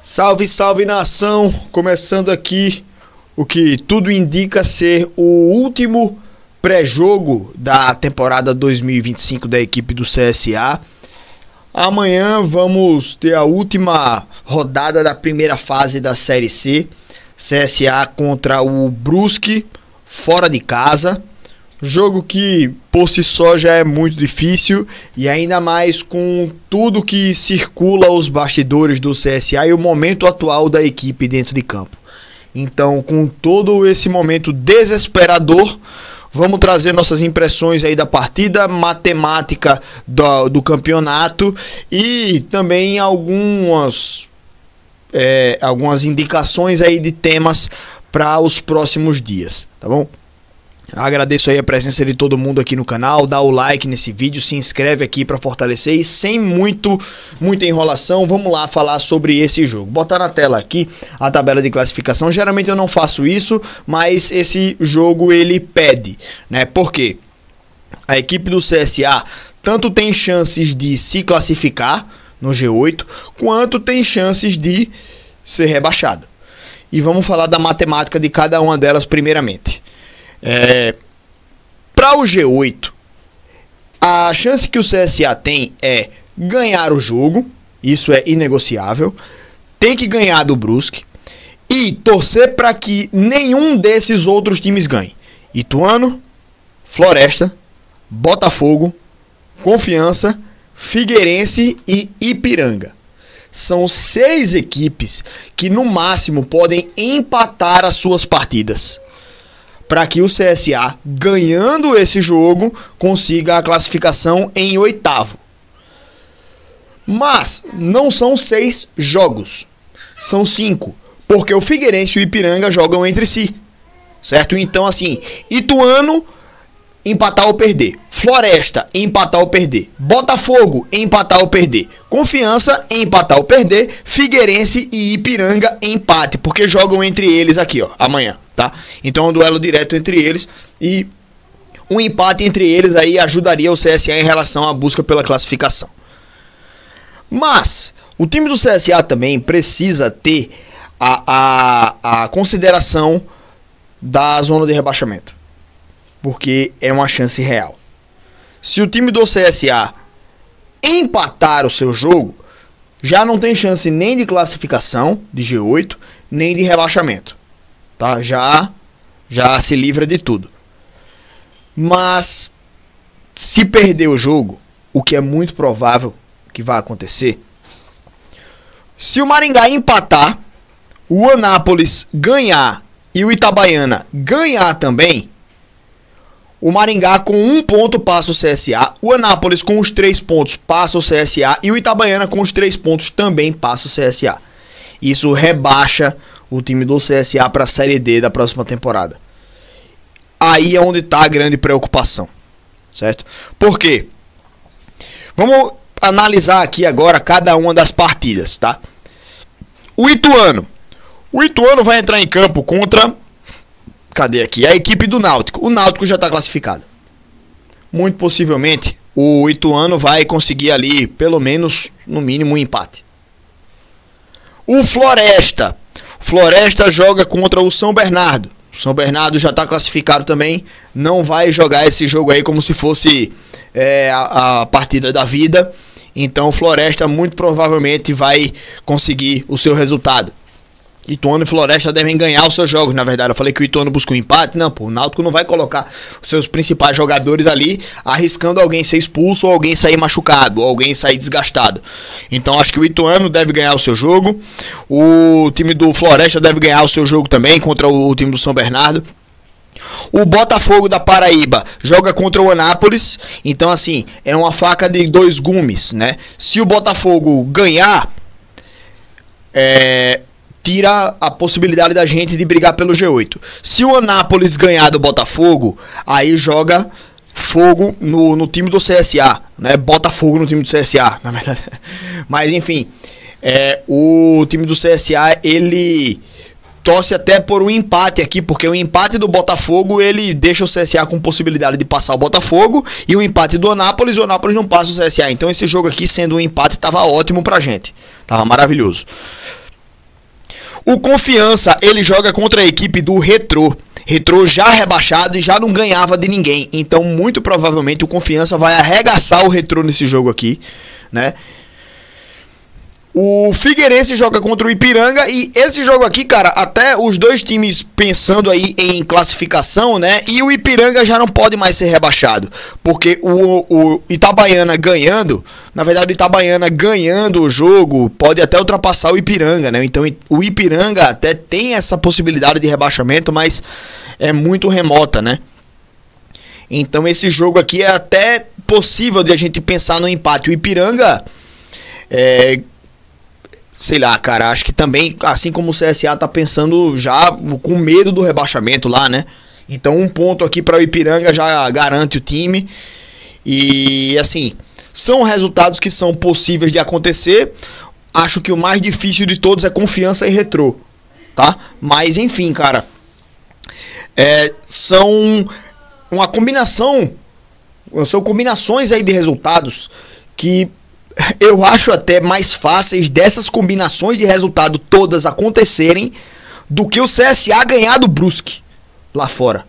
Salve, salve nação! Começando aqui o que tudo indica ser o último pré-jogo da temporada 2025 da equipe do CSA. Amanhã vamos ter a última rodada da primeira fase da Série C. CSA contra o Brusque, fora de casa. Jogo que por si só já é muito difícil, e ainda mais com tudo que circula os bastidores do CSA e o momento atual da equipe dentro de campo. Então, com todo esse momento desesperador, vamos trazer nossas impressões aí da partida, matemática do campeonato e também algumas indicações aí de temas para os próximos dias, tá bom? Agradeço aí a presença de todo mundo aqui no canal, dá o like nesse vídeo, se inscreve aqui para fortalecer e sem muita enrolação, vamos lá falar sobre esse jogo. Botar na tela aqui a tabela de classificação. Geralmente eu não faço isso, mas esse jogo ele pede, né? Porque a equipe do CSA tanto tem chances de se classificar no G8, quanto tem chances de ser rebaixado. E vamos falar da matemática de cada uma delas primeiramente. Para o G8, a chance que o CSA tem é ganhar o jogo, isso é inegociável, tem que ganhar do Brusque e torcer para que nenhum desses outros times ganhe. Ituano, Floresta, Botafogo, Confiança, Figueirense e Ipiranga. São 6 equipes que no máximo podem empatar as suas partidas, para que o CSA, ganhando esse jogo, consiga a classificação em 8º. Mas não são 6 jogos, são 5, porque o Figueirense e o Ipiranga jogam entre si, certo? Então assim, Ituano, empatar ou perder. Floresta, empatar ou perder. Botafogo, empatar ou perder. Confiança, empatar ou perder. Figueirense e Ipiranga, empate, porque jogam entre eles aqui, ó, amanhã. Tá? Então é um duelo direto entre eles e um empate entre eles aí ajudaria o CSA em relação à busca pela classificação. Mas o time do CSA também precisa ter a consideração da zona de rebaixamento, porque é uma chance real. Se o time do CSA empatar o seu jogo, já não tem chance nem de classificação de G8, nem de rebaixamento. Tá? Já se livra de tudo. Mas se perder o jogo, o que é muito provável que vai acontecer, se o Maringá empatar, o Anápolis ganhar e o Itabaiana ganhar também, o Maringá com 1 ponto passa o CSA, o Anápolis com os 3 pontos passa o CSA e o Itabaiana com os 3 pontos também passa o CSA. Isso rebaixa o time do CSA para a Série D da próxima temporada. Aí é onde está a grande preocupação, certo? Por quê? Vamos analisar aqui agora cada uma das partidas, tá? O Ituano vai entrar em campo contra... Cadê aqui? A equipe do Náutico. O Náutico já está classificado. Muito possivelmente o Ituano vai conseguir ali, pelo menos, no mínimo, um empate. O Floresta joga contra o São Bernardo. O São Bernardo já está classificado também. Não vai jogar esse jogo aí como se fosse a partida da vida. Então o Floresta muito provavelmente vai conseguir o seu resultado. Ituano e Floresta devem ganhar os seus jogos. Na verdade, eu falei que o Ituano busca um empate. Não, pô, o Náutico não vai colocar os seus principais jogadores ali arriscando alguém ser expulso ou alguém sair machucado, ou alguém sair desgastado. Então acho que o Ituano deve ganhar o seu jogo. O time do Floresta deve ganhar o seu jogo também contra o time do São Bernardo. O Botafogo da Paraíba joga contra o Anápolis. Então assim, é uma faca de 2 gumes, né? Se o Botafogo ganhar, tira a possibilidade da gente de brigar pelo G8. Se o Anápolis ganhar do Botafogo, aí joga fogo no time do CSA, né? Bota fogo no time do CSA, na verdade. Mas enfim, o time do CSA, ele torce até por um empate aqui, porque o empate do Botafogo, ele deixa o CSA com possibilidade de passar o Botafogo, e o empate do Anápolis, o Anápolis não passa o CSA. Então esse jogo aqui, sendo um empate, tava ótimo pra gente, tava maravilhoso. O Confiança, ele joga contra a equipe do Retrô. Retrô já rebaixado e já não ganhava de ninguém. Então, muito provavelmente, o Confiança vai arregaçar o Retrô nesse jogo aqui, né? O Figueirense joga contra o Ipiranga e esse jogo aqui, cara, até os dois times pensando aí em classificação, né? E o Ipiranga já não pode mais ser rebaixado, porque o Itabaiana ganhando, na verdade o Itabaiana ganhando o jogo pode até ultrapassar o Ipiranga, né? Então o Ipiranga até tem essa possibilidade de rebaixamento, mas é muito remota, né? Então esse jogo aqui é até possível de a gente pensar no empate. O Ipiranga sei lá, cara, acho que também, assim como o CSA tá pensando já com medo do rebaixamento lá, né? Então 1 ponto aqui para o Ipiranga já garante o time. E assim, são resultados que são possíveis de acontecer. Acho que o mais difícil de todos é Confiança e Retrô, tá? Mas enfim, cara, são uma combinação, são combinações aí de resultados que eu acho até mais fáceis dessas combinações de resultado todas acontecerem do que o CSA ganhar do Brusque lá fora.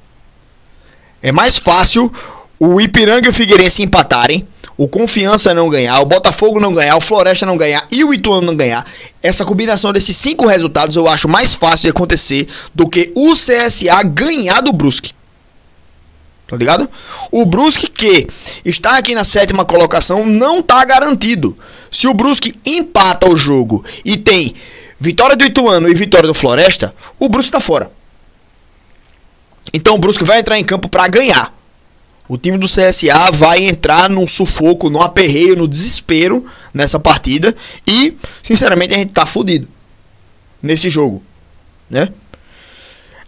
É mais fácil o Ipiranga e o Figueirense empatarem, o Confiança não ganhar, o Botafogo não ganhar, o Floresta não ganhar e o Ituano não ganhar. Essa combinação desses 5 resultados eu acho mais fácil de acontecer do que o CSA ganhar do Brusque. Tá ligado? O Brusque, que está aqui na 7ª colocação, não tá garantido. Se o Brusque empata o jogo e tem vitória do Ituano e vitória do Floresta, o Brusque tá fora. Então o Brusque vai entrar em campo para ganhar. O time do CSA vai entrar num sufoco, num aperreio, no desespero nessa partida. E, sinceramente, a gente tá fudido nesse jogo, né?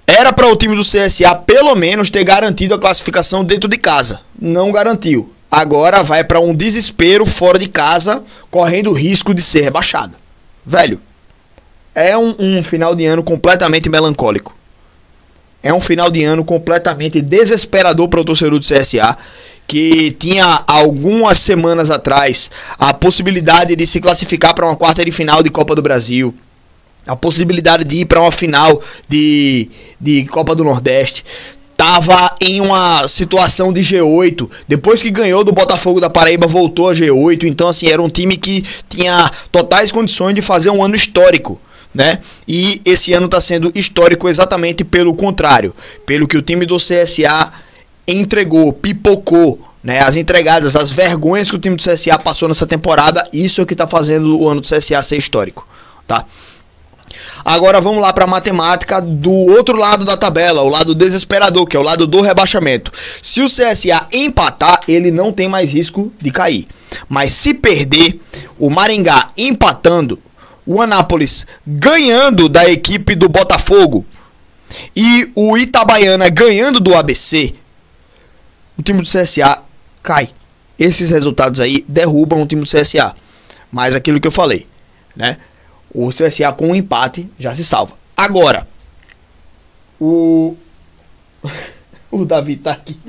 Era para o time do CSA pelo menos ter garantido a classificação dentro de casa. Não garantiu. Agora vai para um desespero fora de casa, correndo o risco de ser rebaixado. Velho, é um final de ano completamente melancólico. É um final de ano completamente desesperador para o torcedor do CSA, que tinha algumas semanas atrás a possibilidade de se classificar para uma quarta de final de Copa do Brasil, a possibilidade de ir para uma final de Copa do Nordeste. Tava em uma situação de G8. Depois que ganhou do Botafogo da Paraíba, voltou a G8. Então, assim, era um time que tinha totais condições de fazer um ano histórico, né? E esse ano está sendo histórico exatamente pelo contrário. Pelo que o time do CSA entregou, pipocou, né? As entregadas, as vergonhas que o time do CSA passou nessa temporada. Isso é o que está fazendo o ano do CSA ser histórico, tá? Agora vamos lá para a matemática do outro lado da tabela, o lado desesperador, que é o lado do rebaixamento. Se o CSA empatar, ele não tem mais risco de cair. Mas se perder, o Maringá empatando, o Anápolis ganhando da equipe do Botafogo e o Itabaiana ganhando do ABC, o time do CSA cai. Esses resultados aí derrubam o time do CSA. Mas aquilo que eu falei, né? O CSA com um empate já se salva. Agora, o Davi tá aqui.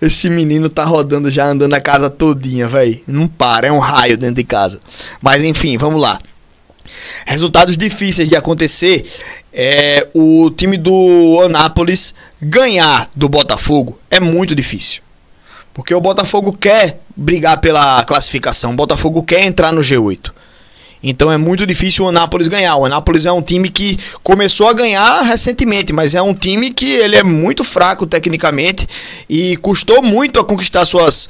Esse menino tá rodando já, andando a casa todinha, velho. Não para, é um raio dentro de casa. Mas enfim, vamos lá. Resultados difíceis de acontecer é o time do Anápolis ganhar do Botafogo é muito difícil. Porque o Botafogo quer brigar pela classificação. O Botafogo quer entrar no G8. Então é muito difícil o Anápolis ganhar. O Anápolis é um time que começou a ganhar recentemente, mas é um time que ele é muito fraco tecnicamente e custou muito a conquistar suas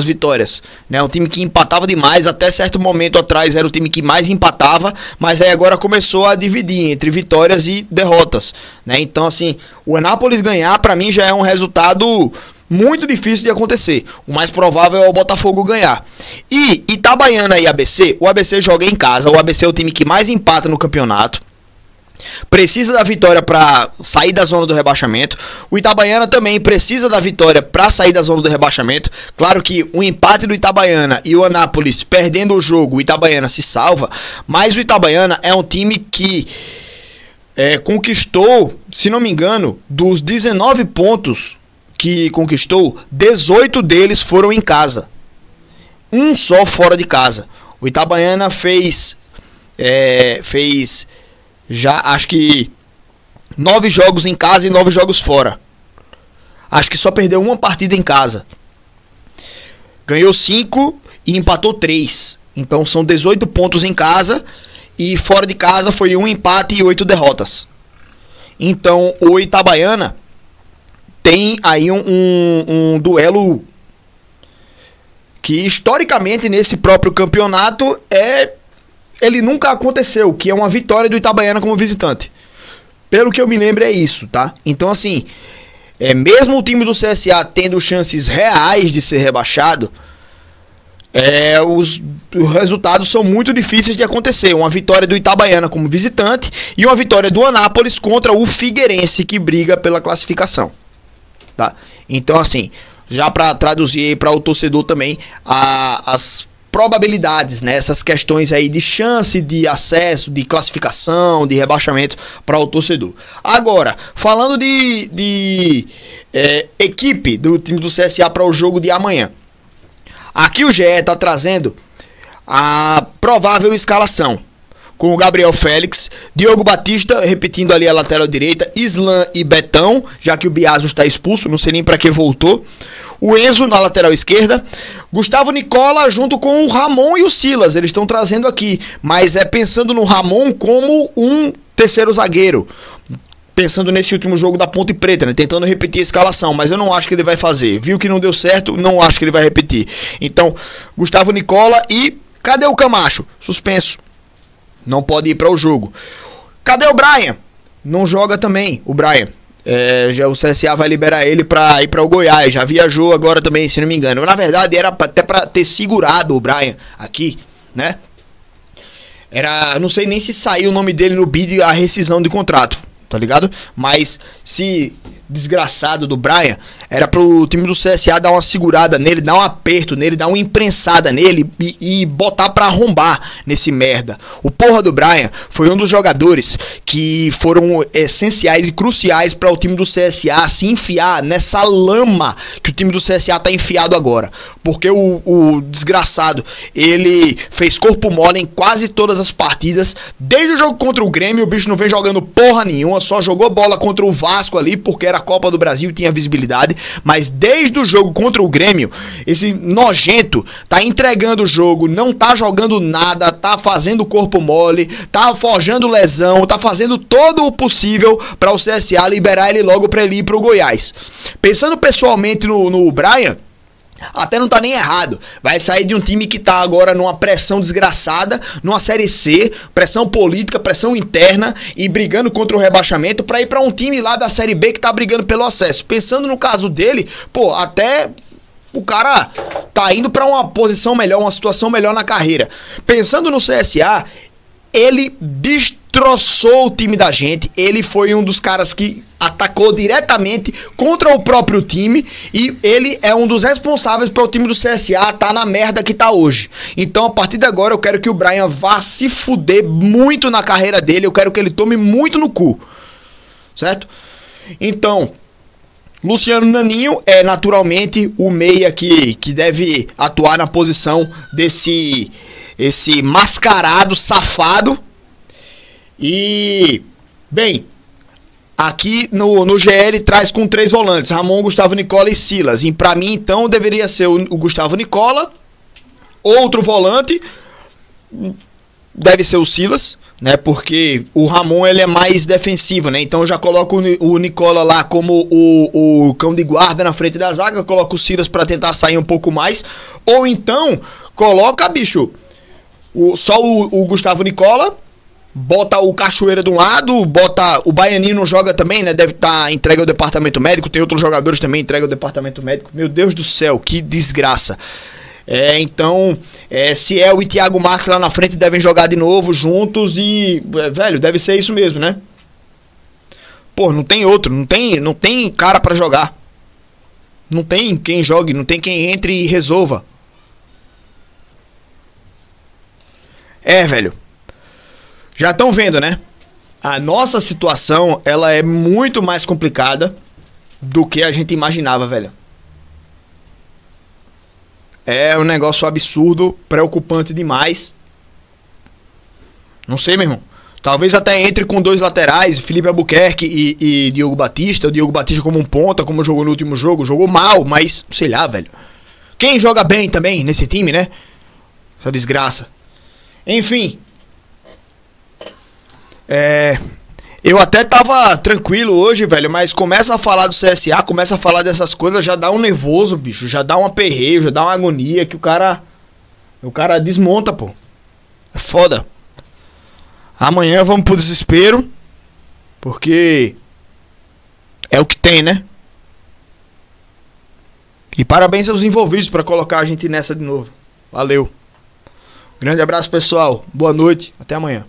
vitórias, né? Um time que empatava demais, até certo momento atrás era o time que mais empatava, mas aí agora começou a dividir entre vitórias e derrotas, né? Então, assim, o Anápolis ganhar para mim já é um resultado muito difícil de acontecer. O mais provável é o Botafogo ganhar. E Itabaiana e ABC, o ABC joga em casa. O ABC é o time que mais empata no campeonato. Precisa da vitória para sair da zona do rebaixamento. O Itabaiana também precisa da vitória para sair da zona do rebaixamento. Claro que o empate do Itabaiana e o Anápolis perdendo o jogo, o Itabaiana se salva. Mas o Itabaiana é um time que conquistou, se não me engano, dos 19 pontos que conquistou, 18 deles foram em casa. um só fora de casa. O Itabaiana fez já acho que 9 jogos em casa e 9 jogos fora. Acho que só perdeu uma partida em casa. Ganhou 5 e empatou 3. Então são 18 pontos em casa. E fora de casa foi um empate e 8 derrotas. Então o Itabaiana tem aí um duelo que historicamente nesse próprio campeonato ele nunca aconteceu, que é uma vitória do Itabaiana como visitante. Pelo que eu me lembro é isso, tá? Então assim, mesmo o time do CSA tendo chances reais de ser rebaixado, os resultados são muito difíceis de acontecer. Uma vitória do Itabaiana como visitante e uma vitória do Anápolis contra o Figueirense, que briga pela classificação, tá? Então assim, já para traduzir para o torcedor também as probabilidades, né? Essas questões aí de chance de acesso, de classificação, de rebaixamento para o torcedor. Agora, falando de equipe do time do CSA para o jogo de amanhã. Aqui o GE está trazendo a provável escalação, com o Gabriel Félix, Diogo Batista, repetindo ali a lateral direita, Islan e Betão, já que o Biaso está expulso, não sei nem para que voltou. O Enzo na lateral esquerda, Gustavo Nicola junto com o Ramon e o Silas, eles estão trazendo aqui, mas pensando no Ramon como um terceiro zagueiro. Pensando nesse último jogo da Ponte Preta, né? Tentando repetir a escalação, mas eu não acho que ele vai fazer. Viu que não deu certo, não acho que ele vai repetir. Então, Gustavo Nicola e... Cadê o Camacho? Suspenso. Não pode ir para o jogo. Cadê o Brian? Não joga também, o Brian. Já o CSA vai liberar ele para ir para o Goiás. Já viajou agora também, se não me engano. Na verdade, era até para ter segurado o Brian aqui, né? Não sei nem se saiu o nome dele no bid a rescisão de contrato. Tá ligado? Mas se desgraçado do Brian, era pro time do CSA dar uma segurada nele, dar um aperto nele, dar uma imprensada nele e botar pra arrombar nesse merda. O porra do Brian foi um dos jogadores que foram essenciais e cruciais para o time do CSA se enfiar nessa lama que o time do CSA tá enfiado agora. Porque o desgraçado, ele fez corpo mole em quase todas as partidas. Desde o jogo contra o Grêmio, o bicho não vem jogando porra nenhuma, só jogou bola contra o Vasco ali, porque era a Copa do Brasil e tinha visibilidade. Mas desde o jogo contra o Grêmio, esse nojento tá entregando o jogo, não tá jogando nada, tá fazendo corpo mole, tá forjando lesão, tá fazendo todo o possível para o CSA liberar ele logo para ele ir pro Goiás. Pensando pessoalmente no Brian, até não tá nem errado. Vai sair de um time que tá agora numa pressão desgraçada, numa Série C, pressão política, pressão interna e brigando contra o rebaixamento pra ir pra um time lá da Série B que tá brigando pelo acesso. Pensando no caso dele, pô, até o cara tá indo pra uma posição melhor, uma situação melhor na carreira. Pensando no CSA, ele destroçou o time da gente. Ele foi um dos caras que atacou diretamente contra o próprio time e ele é um dos responsáveis para o time do CSA tá na merda que tá hoje. Então, a partir de agora, eu quero que o Brian vá se fuder muito na carreira dele. Eu quero que ele tome muito no cu. Certo? Então, Luciano Naninho é naturalmente o meia que deve atuar na posição esse mascarado, safado. E, bem, aqui no GL traz com 3 volantes, Ramon, Gustavo Nicola e Silas. E pra mim, então, deveria ser o Gustavo Nicola. Outro volante deve ser o Silas, né? Porque o Ramon, ele é mais defensivo, né? Então eu já coloco o Nicola lá como o cão de guarda na frente da zaga, coloco o Silas pra tentar sair um pouco mais. Ou então, coloca, bicho, só o Gustavo Nicola, bota o Cachoeira de um lado, bota o Baianinho, não joga também, né? Deve estar entregue ao departamento médico. Tem outros jogadores também entregue ao departamento médico. Meu Deus do céu, que desgraça. Então, Ciel e Thiago Marques lá na frente devem jogar de novo juntos e, velho, deve ser isso mesmo, né? Pô, não tem outro, não tem cara pra jogar. Não tem quem jogue, não tem quem entre e resolva. Velho. Já estão vendo, né? A nossa situação, ela é muito mais complicada do que a gente imaginava, velho. É um negócio absurdo, preocupante demais. Não sei, meu irmão. Talvez até entre com 2 laterais, Felipe Albuquerque e Diogo Batista. O Diogo Batista como um ponta, como jogou no último jogo. Jogou mal, mas sei lá, velho. Quem joga bem também nesse time, né? Essa desgraça. Enfim. Eu até tava tranquilo hoje, velho, mas começa a falar do CSA, começa a falar dessas coisas, já dá um nervoso, bicho, já dá um aperreio, já dá uma agonia que o cara desmonta, pô. É foda. Amanhã vamos pro desespero, porque é o que tem, né? E parabéns aos envolvidos pra colocar a gente nessa de novo. Valeu. Grande abraço, pessoal. Boa noite. Até amanhã.